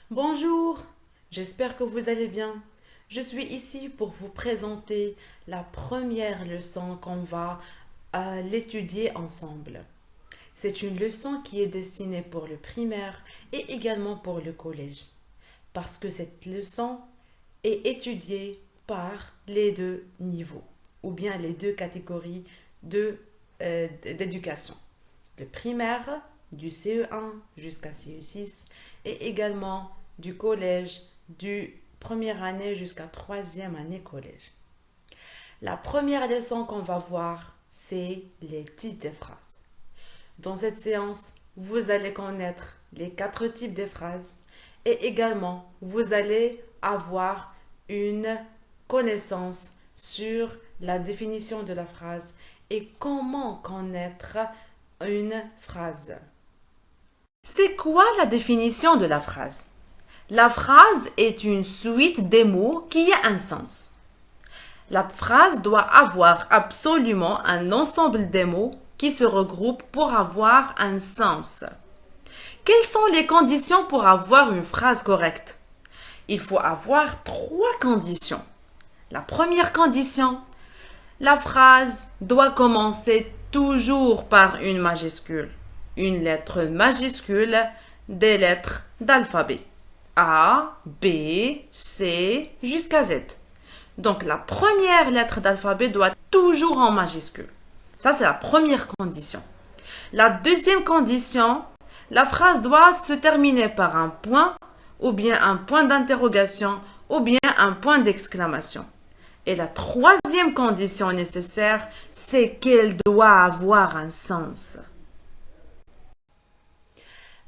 Bonjour, j'espère que vous allez bien. Je suis ici pour vous présenter la première leçon qu'on va l'étudier ensemble. C'est une leçon qui est destinée pour le primaire et également pour le collège, parce que cette leçon est étudiée par les deux niveaux, ou bien les deux catégories d'éducation. Le primaire, du CE1 jusqu'à CE6, et également du collège, du première année jusqu'à troisième année collège. La première leçon qu'on va voir, c'est les types de phrases. Dans cette séance, vous allez connaître les quatre types de phrases et également vous allez avoir une connaissance sur la définition de la phrase et comment connaître une phrase. C'est quoi la définition de la phrase? La phrase est une suite des mots qui a un sens. La phrase doit avoir absolument un ensemble des mots qui se regroupent pour avoir un sens. Quelles sont les conditions pour avoir une phrase correcte? Il faut avoir trois conditions. La première condition, la phrase doit commencer toujours par une majuscule. Une lettre majuscule des lettres d'alphabet. A, B, C jusqu'à Z. Donc la première lettre d'alphabet doit être toujours en majuscule. Ça, c'est la première condition. La deuxième condition, la phrase doit se terminer par un point, ou bien un point d'interrogation, ou bien un point d'exclamation. Et la troisième condition nécessaire, c'est qu'elle doit avoir un sens.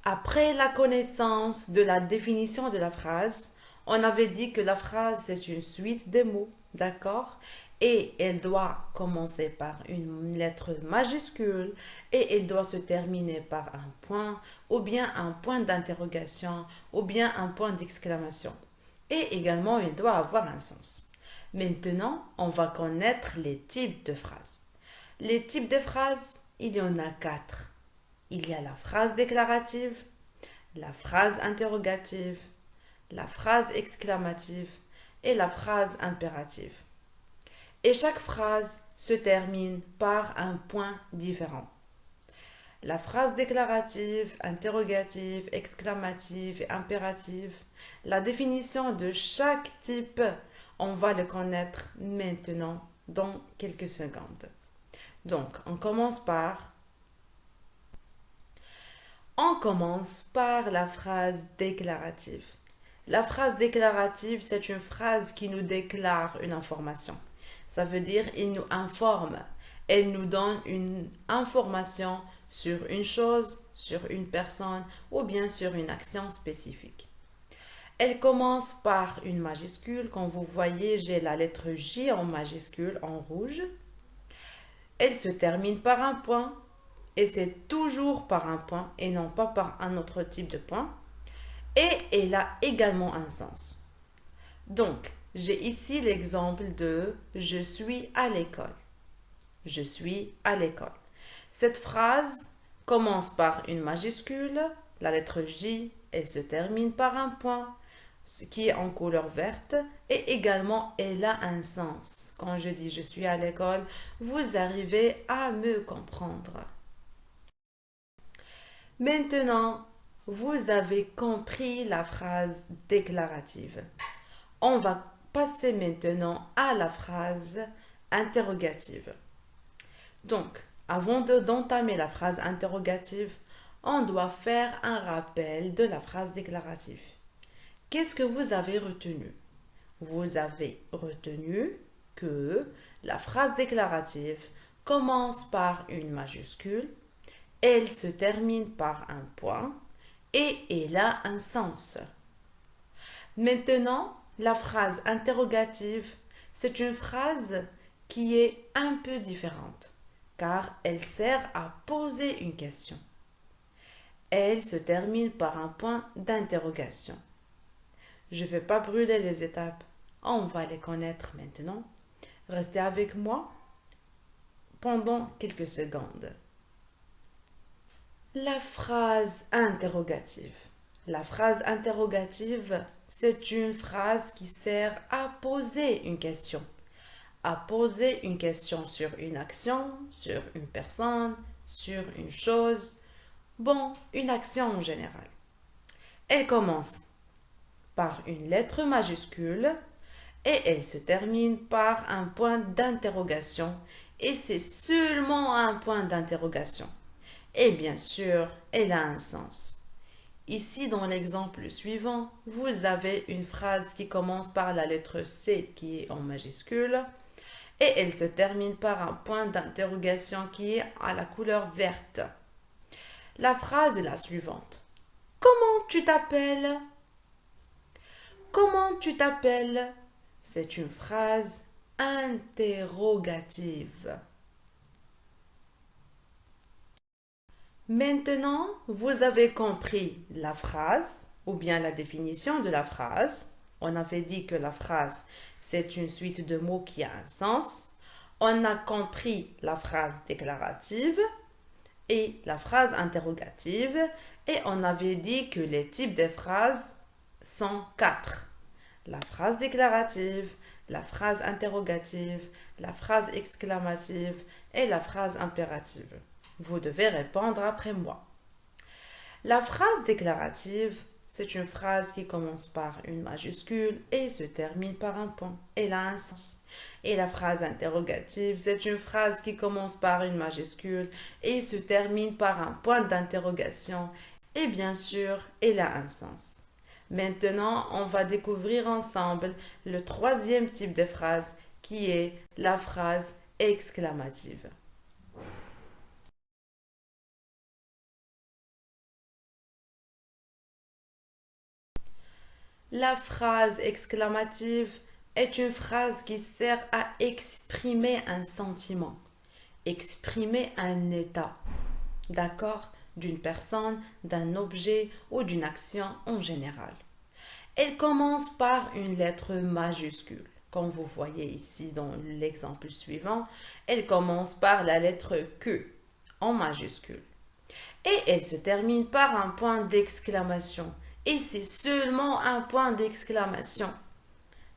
Après la connaissance de la définition de la phrase, on avait dit que la phrase c'est une suite de mots, d'accord? Et elle doit commencer par une lettre majuscule et elle doit se terminer par un point ou bien un point d'interrogation ou bien un point d'exclamation. Et également, il doit avoir un sens. Maintenant, on va connaître les types de phrases. Les types de phrases, il y en a quatre. Il y a la phrase déclarative, la phrase interrogative, la phrase exclamative et la phrase impérative. Et chaque phrase se termine par un point différent. La phrase déclarative, interrogative, exclamative et impérative, la définition de chaque type, on va le connaître maintenant dans quelques secondes. Donc, on commence par la phrase déclarative. La phrase déclarative, c'est une phrase qui nous déclare une information. Ça veut dire il nous informe. Elle nous donne une information sur une chose, sur une personne ou bien sur une action spécifique. Elle commence par une majuscule. Comme vous voyez, j'ai la lettre J en majuscule en rouge. Elle se termine par un point et c'est toujours par un point et non pas par un autre type de point. Et elle a également un sens. Donc, j'ai ici l'exemple de je suis à l'école. Je suis à l'école. Cette phrase commence par une majuscule, la lettre J, et se termine par un point qui est en couleur verte et également elle a un sens. Quand je dis je suis à l'école, vous arrivez à me comprendre. Maintenant, vous avez compris la phrase déclarative. On va passer maintenant à la phrase interrogative. Donc, avant d'entamer la phrase interrogative, on doit faire un rappel de la phrase déclarative. Qu'est-ce que vous avez retenu? Vous avez retenu que la phrase déclarative commence par une majuscule, elle se termine par un point et elle a un sens. Maintenant, la phrase interrogative, c'est une phrase qui est un peu différente car elle sert à poser une question. Elle se termine par un point d'interrogation. Je ne vais pas brûler les étapes, on va les connaître maintenant. Restez avec moi pendant quelques secondes. La phrase interrogative. La phrase interrogative, c'est une phrase qui sert à poser une question. À poser une question sur une action, sur une personne, sur une chose. Bon, une action en général. Elle commence par une lettre majuscule et elle se termine par un point d'interrogation et c'est seulement un point d'interrogation. Et bien sûr, elle a un sens. Ici, dans l'exemple suivant, vous avez une phrase qui commence par la lettre C qui est en majuscule et elle se termine par un point d'interrogation qui est à la couleur verte. La phrase est la suivante. Comment tu t'appelles? Comment tu t'appelles? C'est une phrase interrogative. Maintenant, vous avez compris la phrase ou bien la définition de la phrase. On avait dit que la phrase, c'est une suite de mots qui a un sens. On a compris la phrase déclarative et la phrase interrogative. Et on avait dit que les types de phrases sont 4. La phrase déclarative, la phrase interrogative, la phrase exclamative et la phrase impérative. Vous devez répondre après moi. La phrase déclarative, c'est une phrase qui commence par une majuscule et se termine par un point. Elle a un sens. Et la phrase interrogative, c'est une phrase qui commence par une majuscule et se termine par un point d'interrogation. Et bien sûr, elle a un sens. Maintenant, on va découvrir ensemble le troisième type de phrase qui est la phrase exclamative. La phrase exclamative est une phrase qui sert à exprimer un sentiment, exprimer un état, d'accord, d'une personne, d'un objet ou d'une action en général. Elle commence par une lettre majuscule. Comme vous voyez ici dans l'exemple suivant, elle commence par la lettre Q en majuscule. Et elle se termine par un point d'exclamation. Et c'est seulement un point d'exclamation.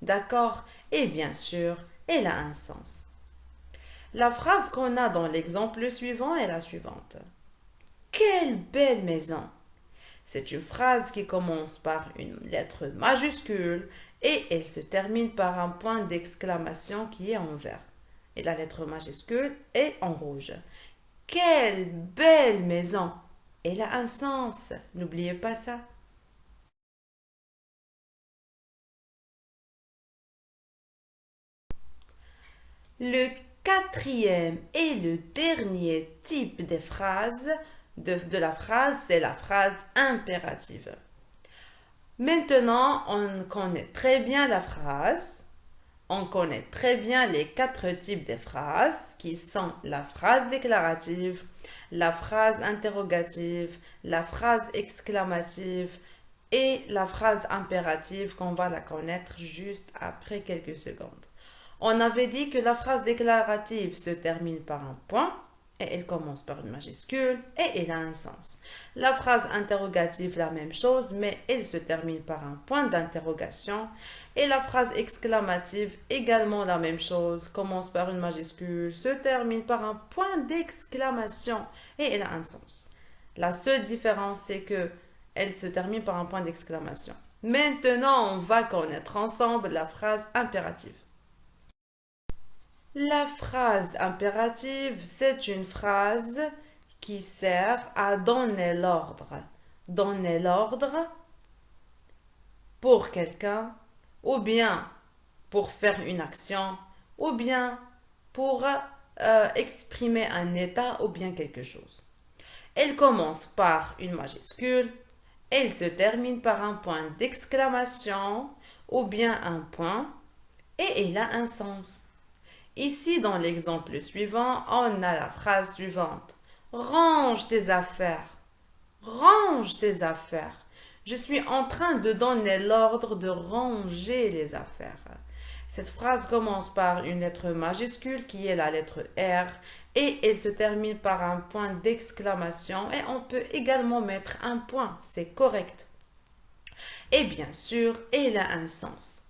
D'accord? Et bien sûr, elle a un sens. La phrase qu'on a dans l'exemple suivant est la suivante. Quelle belle maison! C'est une phrase qui commence par une lettre majuscule et elle se termine par un point d'exclamation qui est en vert. Et la lettre majuscule est en rouge. Quelle belle maison! Elle a un sens, n'oubliez pas ça. Le quatrième et le dernier type de phrase de la phrase, c'est la phrase impérative. Maintenant, on connaît très bien la phrase. On connaît très bien les 4 types de phrases qui sont la phrase déclarative, la phrase interrogative, la phrase exclamative et la phrase impérative qu'on va la connaître juste après quelques secondes. On avait dit que la phrase déclarative se termine par un point et elle commence par une majuscule et elle a un sens. La phrase interrogative, la même chose, mais elle se termine par un point d'interrogation. Et la phrase exclamative, également la même chose, commence par une majuscule, se termine par un point d'exclamation et elle a un sens. La seule différence, c'est que elle se termine par un point d'exclamation. Maintenant, on va connaître ensemble la phrase impérative. La phrase impérative, c'est une phrase qui sert à donner l'ordre. Donner l'ordre pour quelqu'un, ou bien pour faire une action, ou bien pour exprimer un état ou bien quelque chose. Elle commence par une majuscule, elle se termine par un point d'exclamation ou bien un point et elle a un sens. Ici, dans l'exemple suivant, on a la phrase suivante. Range tes affaires. Range tes affaires. Je suis en train de donner l'ordre de ranger les affaires. Cette phrase commence par une lettre majuscule qui est la lettre R et elle se termine par un point d'exclamation et on peut également mettre un point, c'est correct. Et bien sûr, il a un sens.